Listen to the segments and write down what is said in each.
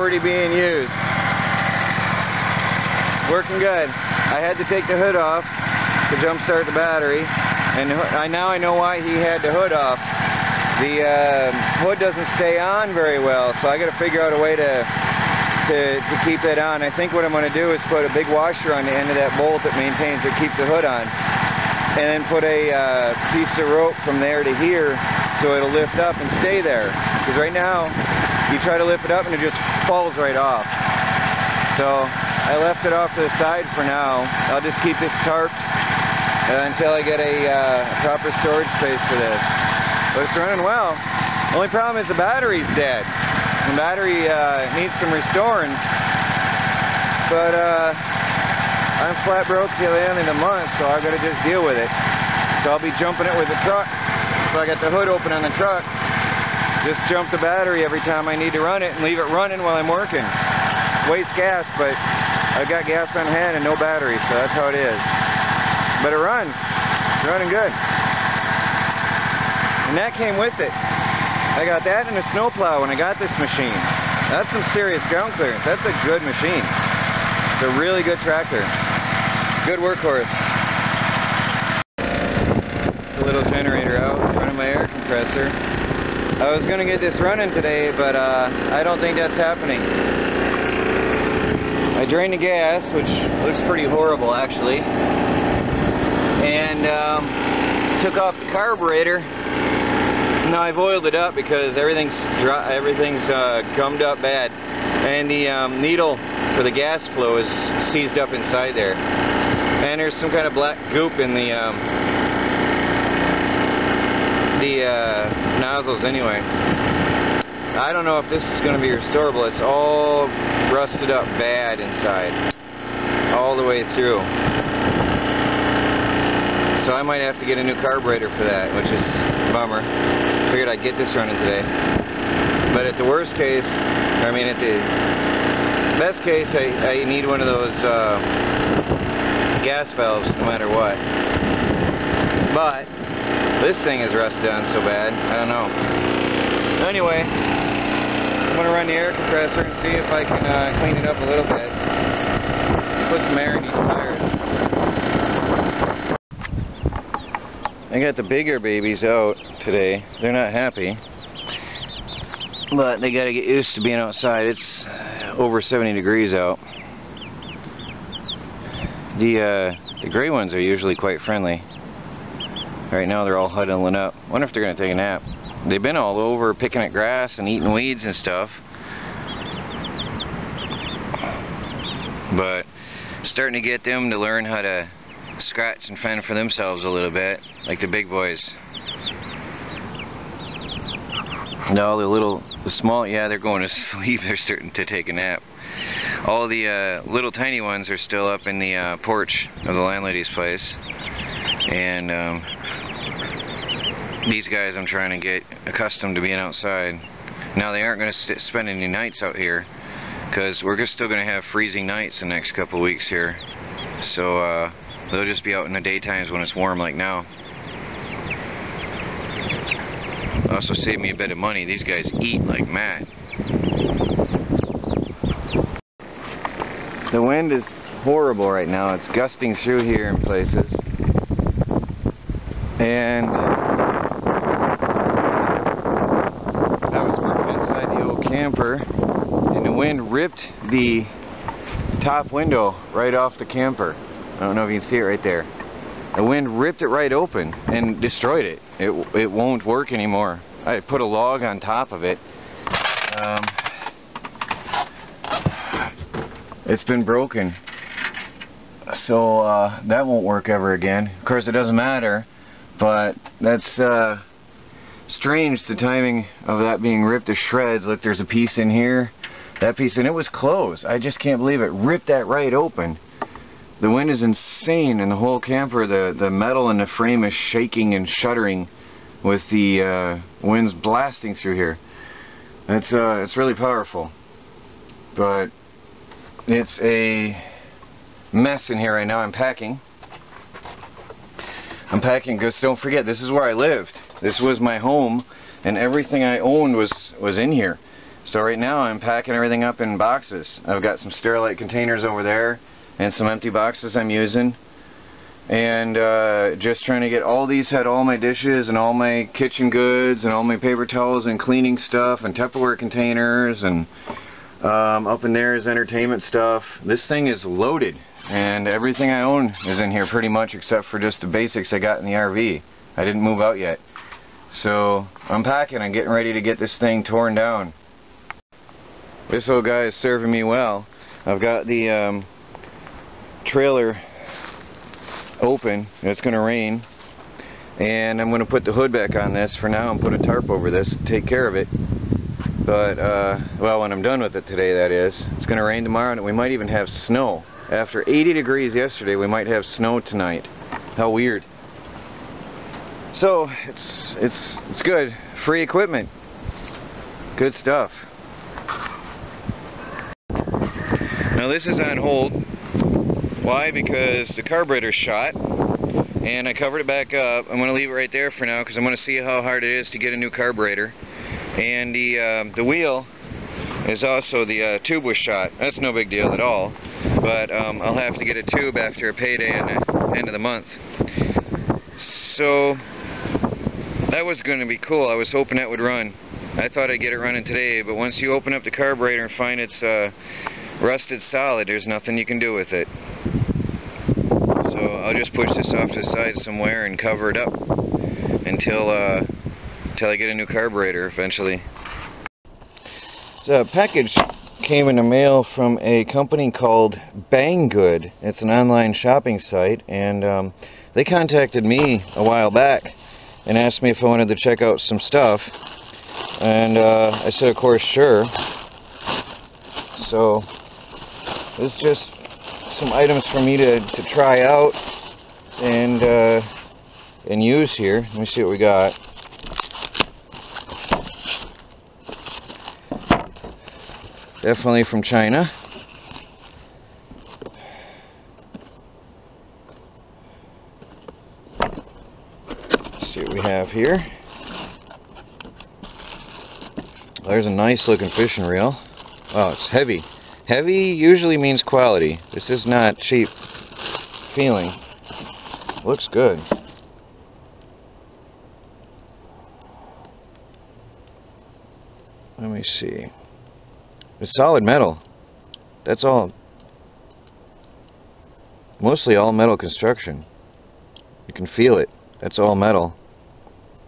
already being used. Working good. I had to take the hood off to jump start the battery, and now I know why he had the hood off. The hood doesn't stay on very well, so I got to figure out a way to keep that on. I think what I'm going to do is put a big washer on the end of that bolt that keeps the hood on, and then put a piece of rope from there to here so it'll lift up and stay there. Because right now, you try to lift it up and it just falls right off. So I left it off to the side for now. I'll just keep this tarped until I get a proper storage space for this. But it's running well. The only problem is the battery's dead. The battery needs some restoring. But I'm flat broke till the end of the month, so I've got to just deal with it. So I'll be jumping it with the truck. So I got the hood open on the truck. Just jump the battery every time I need to run it and leave it running while I'm working. Waste gas, but I've got gas on hand and no battery, so that's how it is. But it runs. It's running good. And that came with it. I got that and a snowplow when I got this machine. That's some serious ground clearance. That's a good machine. It's a really good tractor. Good workhorse. The little generator out, running my air compressor. I was going to get this running today, but I don't think that's happening. I drained the gas, which looks pretty horrible actually, and took off the carburetor. Now I've oiled it up because everything's dry, everything's gummed up bad, and the needle for the gas flow is seized up inside there, and there's some kind of black goop in the nozzles anyway. I don't know if this is going to be restorable. It's all rusted up bad inside, all the way through. So I might have to get a new carburetor for that, which is a bummer. Figured I'd get this running today. But at the worst case, I mean at the best case, I need one of those gas valves no matter what. But this thing is rusted on so bad, I don't know. Anyway, I'm going to run the air compressor and see if I can clean it up a little bit. Put some air in these tires. I got the bigger babies out today. They're not happy, but they got to get used to being outside. It's over 70 degrees out. The gray ones are usually quite friendly. Right now they're all huddling up. Wonder if they're going to take a nap. They've been all over picking at grass and eating weeds and stuff, but starting to get them to learn how to scratch and fend for themselves a little bit, like the big boys. No, the small, yeah, they're going to sleep. They're starting to take a nap. All the little tiny ones are still up in the porch of the landlady's place, and these guys I'm trying to get accustomed to being outside. Now they aren't going to spend any nights out here, because we're just still going to have freezing nights the next couple of weeks here. So they'll just be out in the daytimes when it's warm like now. Also save me a bit of money. These guys eat like mad. The wind is horrible right now. It's gusting through here in places. And I was working inside the old camper, and the wind ripped the top window right off the camper. I don't know if you can see it right there. The wind ripped it right open and destroyed it. It won't work anymore. I put a log on top of it. It's been broken. So that won't work ever again. Of course it doesn't matter, but that's strange, the timing of that being ripped to shreds. Look, there's a piece in here. That piece, and it was closed. I just can't believe it. Ripped that right open. The wind is insane in the whole camper. The metal in the frame is shaking and shuddering with the winds blasting through here. It's really powerful, but it's a mess in here right now. I'm packing because don't forget, this is where I lived. This was my home, and everything I owned was in here. So right now I'm packing everything up in boxes. I've got some Sterilite containers over there and some empty boxes I'm using. And just trying to get all these, had all my dishes and all my kitchen goods and all my paper towels and cleaning stuff and Tupperware containers, and up in there is entertainment stuff. This thing is loaded, and everything I own is in here pretty much, except for just the basics I got in the RV. I didn't move out yet. So I'm packing and getting ready to get this thing torn down. This old guy is serving me well. I've got the trailer open. It's going to rain, and I'm going to put the hood back on this for now and put a tarp over this to take care of it. But well, when I'm done with it today, that is. It's going to rain tomorrow, and we might even have snow. After 80 degrees yesterday, we might have snow tonight. How weird. So it's good. Free equipment. Good stuff. Now this is on hold. Why? Because the carburetor's shot, and I covered it back up. I'm going to leave it right there for now because I'm going to see how hard it is to get a new carburetor. And the wheel is also, the tube was shot. That's no big deal at all, but I'll have to get a tube after a payday at the end of the month. So that was going to be cool. I was hoping that would run. I thought I'd get it running today, but once you open up the carburetor and find it's rusted solid, there's nothing you can do with it. So I'll just push this off to the side somewhere and cover it up until I get a new carburetor eventually. The package came in the mail from a company called Banggood. It's an online shopping site, and they contacted me a while back and asked me if I wanted to check out some stuff, and I said of course sure. So this is just some items for me to try out and use here. Let me see what we got. Definitely from China. Let's see what we have here. There's a nice looking fishing reel. Oh, it's heavy. Heavy usually means quality. This is not cheap feeling. Looks good. Let me see. It's solid metal. That's all. Mostly all metal construction. You can feel it. That's all metal.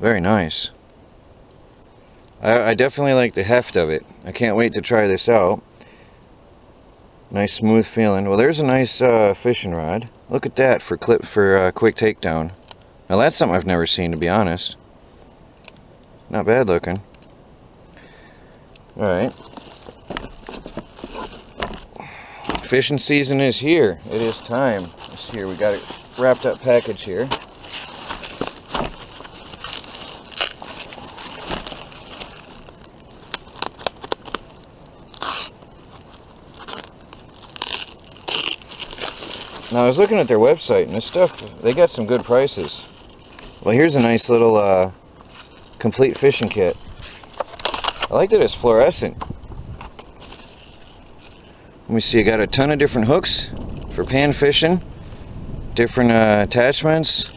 Very nice. I definitely like the heft of it. I can't wait to try this out. Nice smooth feeling. Well, there's a nice fishing rod. Look at that for quick takedown. Now that's something I've never seen, to be honest. Not bad looking. Alright. Fishing season is here. It is time. Let's see here. We got a wrapped up package here. Now I was looking at their website, and this stuff, they got some good prices. Well, here's a nice little complete fishing kit. I like that it's fluorescent. Let me see, I got a ton of different hooks for pan fishing, different attachments,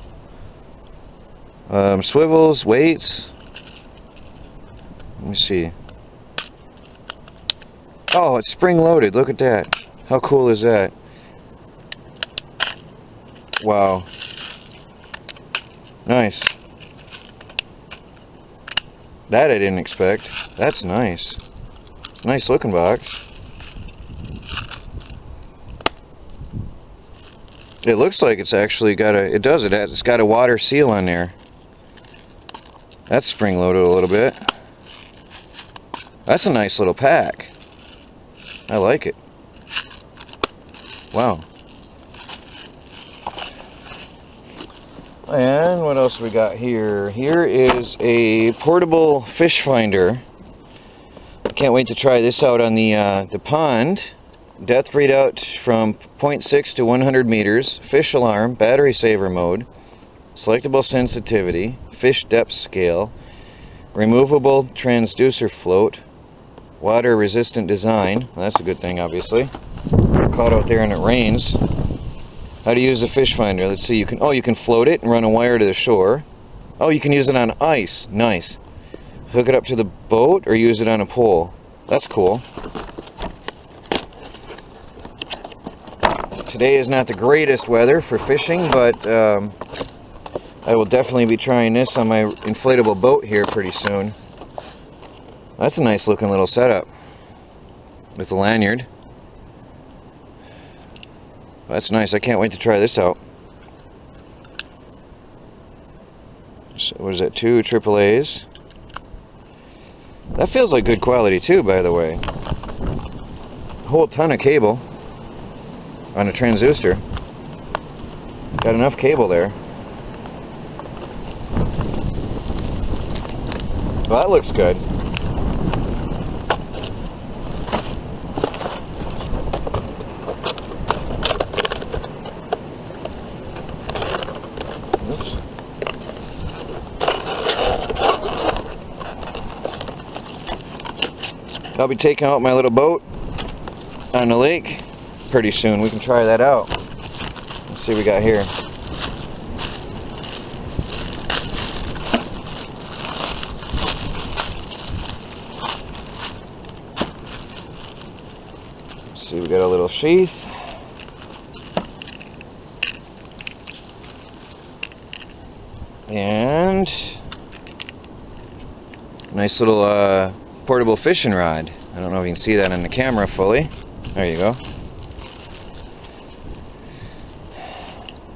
swivels, weights. Let me see. Oh, it's spring loaded. Look at that. How cool is that? Wow. Nice. That I didn't expect. That's nice. Nice looking box. It looks like it's actually got a, it's got a water seal on there. That's spring loaded a little bit. That's a nice little pack. I like it. Wow. And what else we got here? Here is a portable fish finder. I can't wait to try this out on the pond. Depth readout from 0.6 to 100 meters. Fish alarm, battery saver mode, selectable sensitivity, fish depth scale, removable transducer float, Water resistant design. Well, that's a good thing, obviously. We're caught out there and it rains. How to use the fish finder? Let's see. You can float it and run a wire to the shore. Oh, you can use it on ice. Nice. Hook it up to the boat or use it on a pole. That's cool. Today is not the greatest weather for fishing, but I will definitely be trying this on my inflatable boat here pretty soon. That's a nice looking little setup with the lanyard. That's nice. I can't wait to try this out. So, what is that? 2 AAAs. That feels like good quality too, by the way. A whole ton of cable on a transducer. Got enough cable there. Well, that looks good. Oops. I'll be taking out my little boat on the lake pretty soon. We can try that out. Let's see what we got here. Let's see, we got a little sheath. And nice little portable fishing rod. I don't know if you can see that in the camera fully. There you go.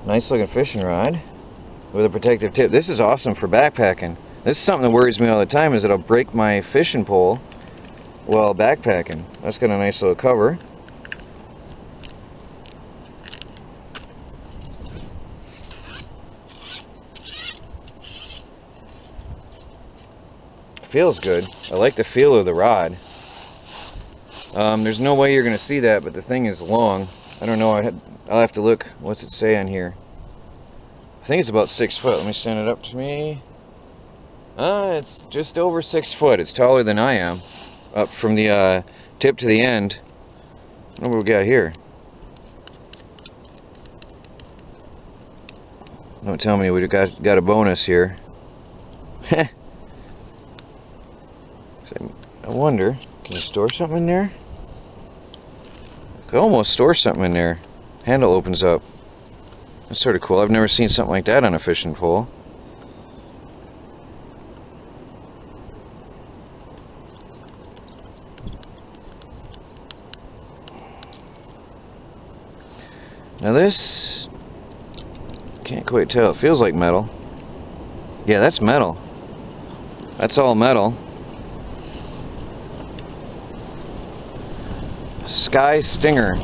Nice looking fishing rod with a protective tip. This is awesome for backpacking. This is something that worries me all the time, is that I'll break my fishing pole while backpacking. That's got a nice little cover. Feels good. I like the feel of the rod. There's no way you're going to see that, but the thing is long. I don't know. I'll have to look. What's it say on here? I think it's about 6 foot. Let me stand it up to me. It's just over 6 foot. It's taller than I am. Up from the tip to the end. What do we got here? Don't tell me we got a bonus here. I wonder, can you store something in there? I could almost store something in there. Handle opens up. That's sort of cool. I've never seen something like that on a fishing pole. Now this, can't quite tell. It feels like metal. Yeah, that's metal. That's all metal. Sky Stinger.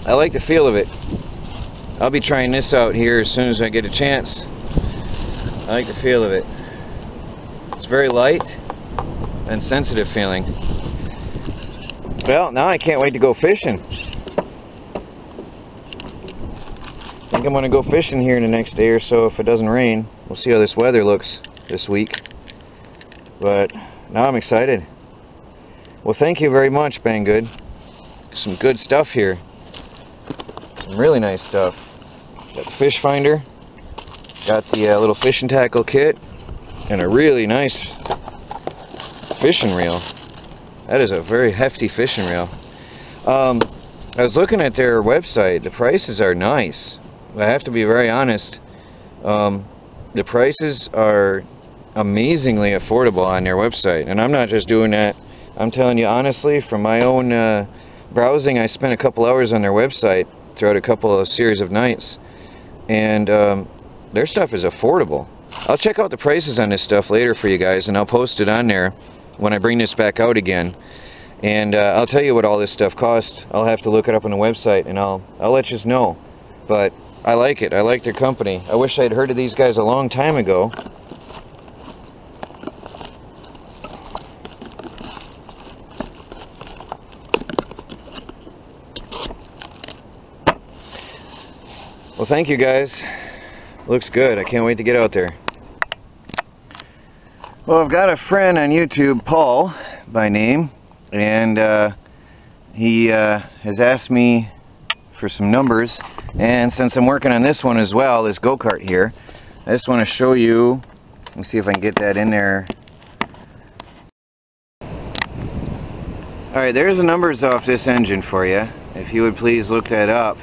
I like the feel of it. I'll be trying this out here as soon as I get a chance. I like the feel of it. It's very light and sensitive feeling. Well, now I can't wait to go fishing. I think I'm going to go fishing here in the next day or so if it doesn't rain. We'll see how this weather looks this week. But now I'm excited. Well, thank you very much, Banggood. Some good stuff here. Some really nice stuff. Got the fish finder. Got the little fishing tackle kit. And a really nice fishing reel. That is a very hefty fishing reel. I was looking at their website. The prices are nice. I have to be very honest. The prices are amazingly affordable on their website. And I'm not just doing that. I'm telling you honestly, from my own browsing, I spent a couple hours on their website throughout a couple of series of nights, and their stuff is affordable. I'll check out the prices on this stuff later for you guys, and I'll post it on there when I bring this back out again. And I'll tell you what all this stuff costs. I'll have to look it up on the website, and I'll let you know. But I like it. I like their company. I wish I'd heard of these guys a long time ago. Well, thank you guys. Looks good. I can't wait to get out there. Well, I've got a friend on YouTube, Paul, by name, and he has asked me for some numbers, and since I'm working on this one as well, this go-kart here, I just want to show you. Let me see if I can get that in there. Alright, there's the numbers off this engine for you. If you would please look that up.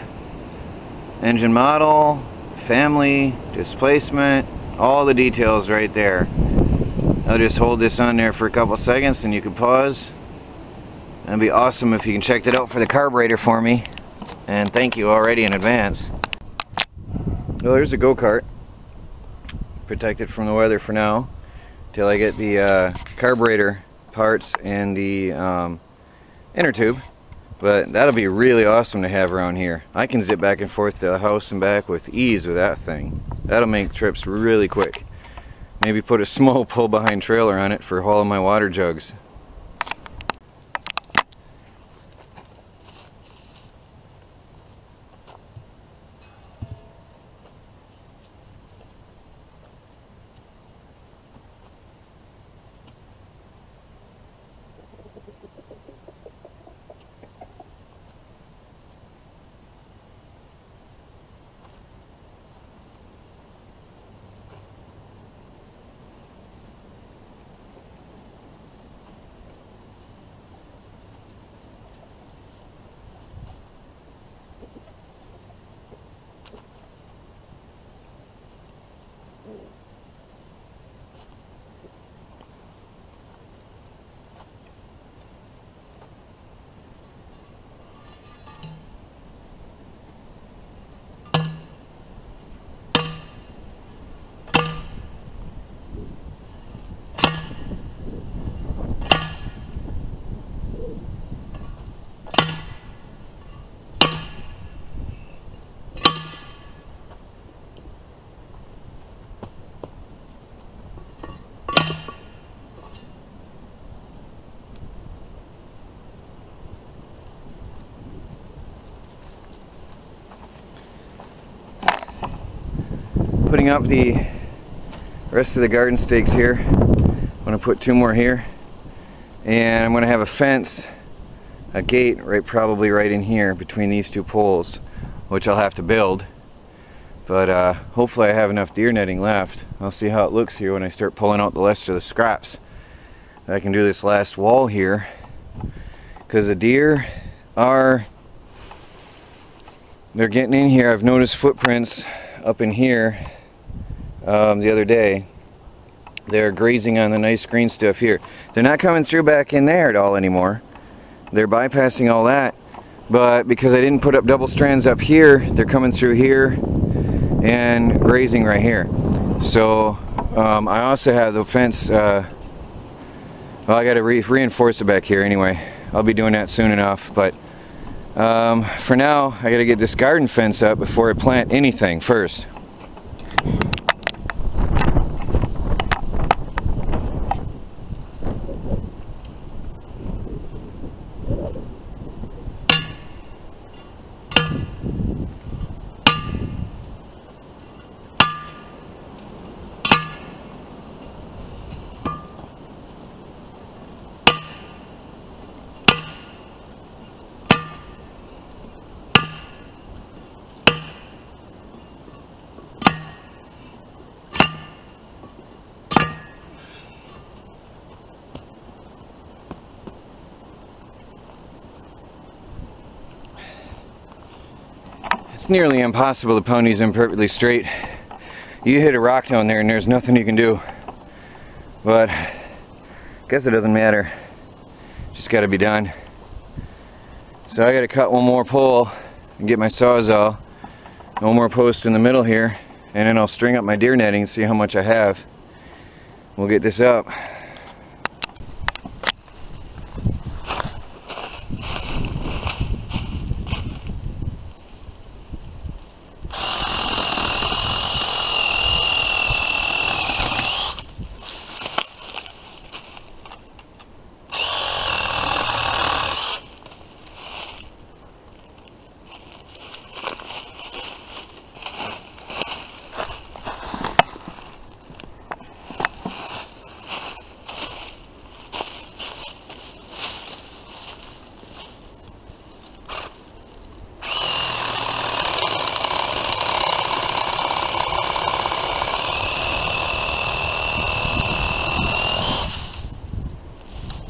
Engine model, family, displacement, all the details right there. I'll just hold this on there for a couple seconds and you can pause. That'd be awesome if you can check that out for the carburetor for me. And thank you already in advance. Well, there's the go-kart. Protected from the weather for now, till I get the carburetor parts and the inner tube. But that'll be really awesome to have around here. I can zip back and forth to the house and back with ease with that thing. That'll make trips really quick. Maybe put a small pull behind trailer on it for hauling my water jugs. Putting up the rest of the garden stakes here. I'm going to put 2 more here, and I'm going to have a fence, a gate probably right in here between these 2 poles, which I'll have to build. But hopefully I have enough deer netting left. I'll see how it looks here when I start pulling out the rest of the scraps. I can do this last wall here, because the deer they're getting in here. I've noticed footprints up in here the other day. They're grazing on the nice green stuff here. They're not coming through back in there at all anymore. They're bypassing all that, but because I didn't put up double strands up here, they're coming through here and grazing right here. So I also have the fence, well, I got to reinforce it back here anyway. I'll be doing that soon enough, but for now I got to get this garden fence up before I plant anything first. It's nearly impossible to pound these in perfectly straight. You hit a rock down there and there's nothing you can do. But I guess it doesn't matter. Just got to be done. So I got to cut 1 more pole and get my sawzall. 1 more post in the middle here, and then I'll string up my deer netting and see how much I have. We'll get this up.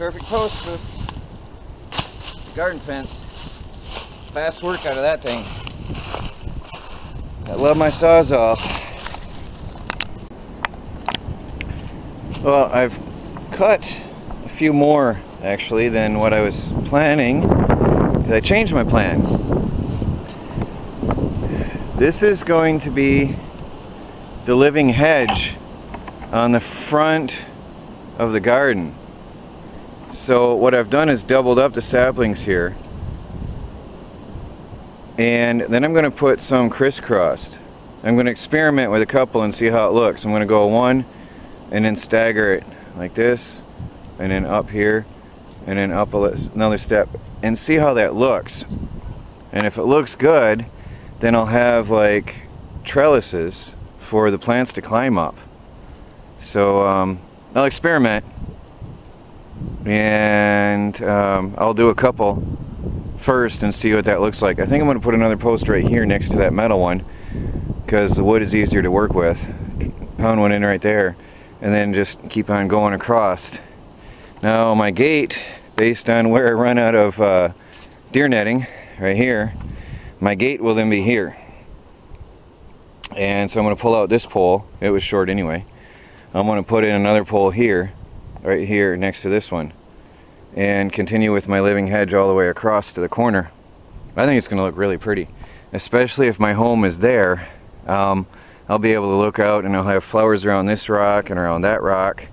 perfect post for the garden fence. Fast work out of that thing. I love my Sawzall. Well, I've cut a few more actually than what I was planning. I changed my plan. This is going to be the living hedge on the front of the garden. So what I've done is doubled up the saplings here, and then I'm going to put some crisscrossed. I'm going to experiment with a couple and see how it looks. I'm going to go one and then stagger it like this, and then up here, and then up another step, and see how that looks. And if it looks good, then I'll have like trellises for the plants to climb up. So I'll experiment, and I'll do a couple first and see what that looks like. I think I'm going to put another post right here next to that metal one, because the wood is easier to work with. Pound one in right there, and then just keep on going across. Now my gate, based on where I run out of deer netting, right here, my gate will then be here. And so I'm going to pull out this pole. It was short anyway. I'm going to put in another pole here, right here next to this one, and continue with my living hedge all the way across to the corner. I think it's going to look really pretty, especially if my home is there. I'll be able to look out and I'll have flowers around this rock and around that rock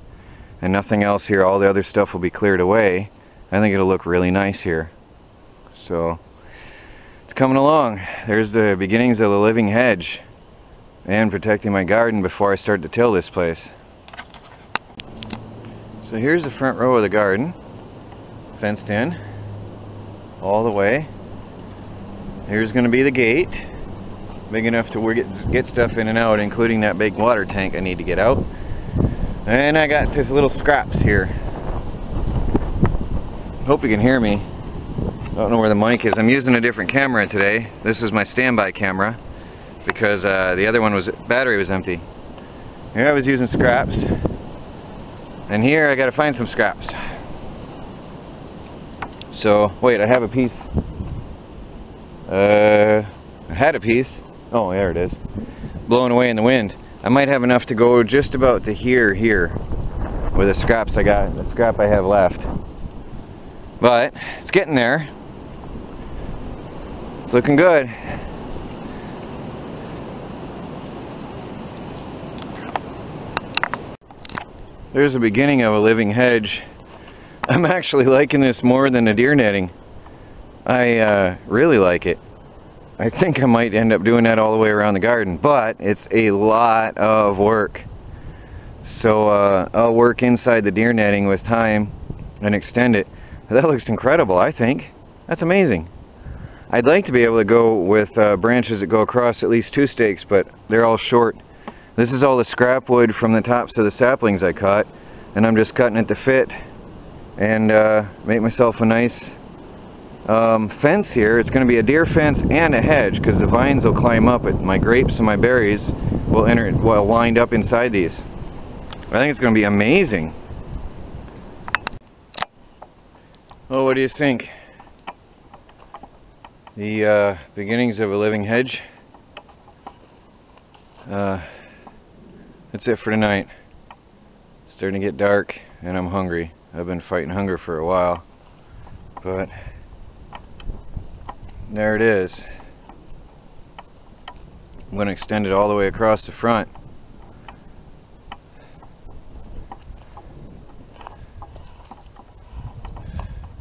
and nothing else here. All the other stuff will be cleared away. I think it'll look really nice here. So it's coming along. There's the beginnings of the living hedge and protecting my garden before I start to till this place. So here's the front row of the garden, fenced in all the way. Here's going to be the gate, big enough to get stuff in and out, including that big water tank I need to get out. And I got this little scraps here. Hope you can hear me. I don't know where the mic is. I'm using a different camera today. This is my standby camera because the other one battery was empty. Here I was using scraps, and here I got to find some scraps. So wait, I have a piece. I had a piece. Oh, there it is. Blowing away in the wind. I might have enough to go just about to here with the scraps the scrap I have left. But it's getting there. It's looking good. There's the beginning of a living hedge. I'm actually liking this more than the deer netting. I really like it. I think I might end up doing that all the way around the garden, but it's a lot of work. So I'll work inside the deer netting with time and extend it. That looks incredible, I think. That's amazing. I'd like to be able to go with branches that go across at least 2 stakes, but they're all short. This is all the scrap wood from the tops of the saplings I cut, and I'm just cutting it to fit and make myself a nice fence here. It's going to be a deer fence and a hedge, because the vines will climb up it. My grapes and my berries will wind up inside these. I think it's going to be amazing. Well, what do you think? The beginnings of a living hedge. That's it for tonight. It's starting to get dark and I'm hungry. I've been fighting hunger for a while, but there it is. I'm going to extend it all the way across the front.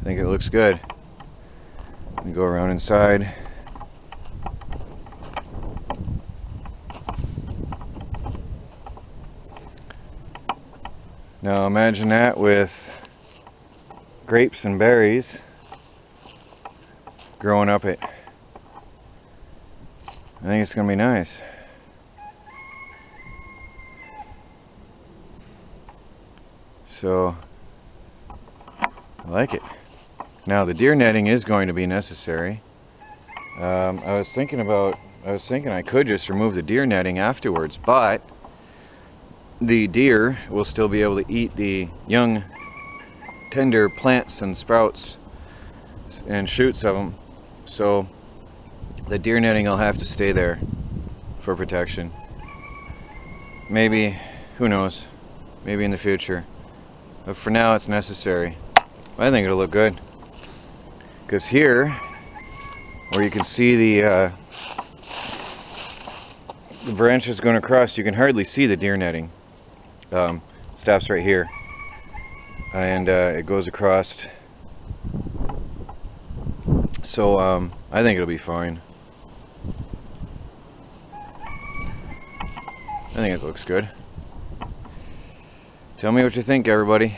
I think it looks good. Let me go around inside. Now imagine that with grapes and berries growing up it. I think it's going to be nice. So I like it. Now the deer netting is going to be necessary. I was thinking I could just remove the deer netting afterwards, but the deer will still be able to eat the young tender plants and sprouts and shoots of them. So the deer netting will have to stay there for protection. Maybe, who knows, maybe in the future. But for now it's necessary. I think it'll look good. Because here, where you can see the branches going across, you can hardly see the deer netting. Stops right here. And it goes across. So I think it'll be fine. I think it looks good. Tell me what you think, everybody.